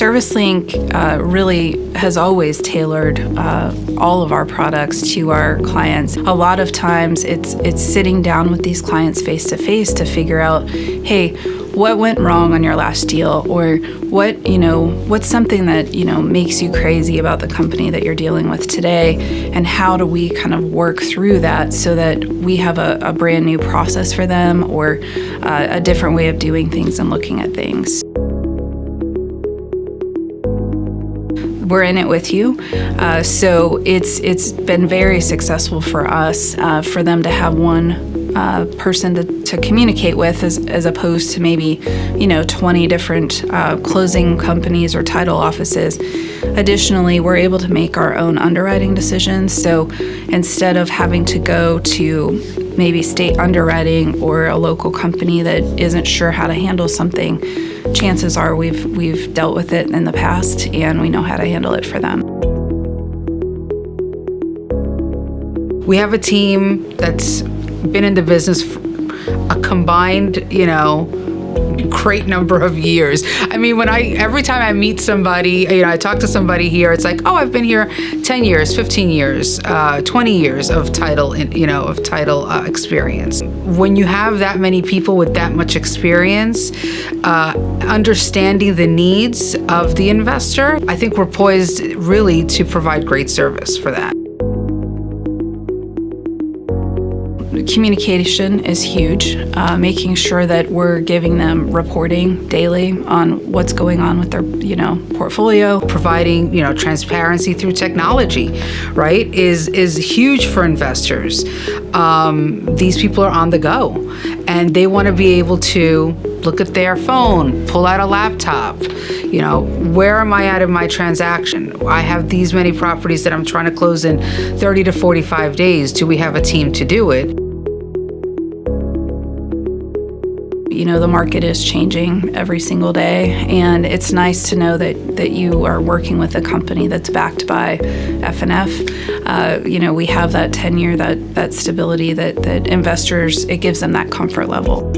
ServiceLink really has always tailored all of our products to our clients. A lot of times it's sitting down with these clients face to face to figure out, hey, what went wrong on your last deal, or what's something that makes you crazy about the company that you're dealing with today, and how do we kind of work through that so that we have a brand new process for them, or a different way of doing things and looking at things. We're in it with you, so it's been very successful for us for them to have one person to communicate with, as opposed to maybe 20 different closing companies or title offices. Additionally, we're able to make our own underwriting decisions. So instead of having to go to maybe state underwriting or a local company that isn't sure how to handle something, chances are we've dealt with it in the past and we know how to handle it for them. We have a team that's been in the business for a combined, great number of years. I mean, every time I meet somebody, I talk to somebody here, it's like, oh, I've been here 10 years, 15 years, 20 years of title, experience. When you have that many people with that much experience, understanding the needs of the investor, I think we're poised really to provide great service for that. Communication is huge, making sure that we're giving them reporting daily on what's going on with their, portfolio. Providing, transparency through technology, right, is huge for investors. These people are on the go, and they want to be able to look at their phone, pull out a laptop. Where am I at in my transaction? I have these many properties that I'm trying to close in 30 to 45 days. Do we have a team to do it? The market is changing every single day, and it's nice to know that you are working with a company that's backed by F&F. We have that tenure, that stability that investors, it gives them that comfort level.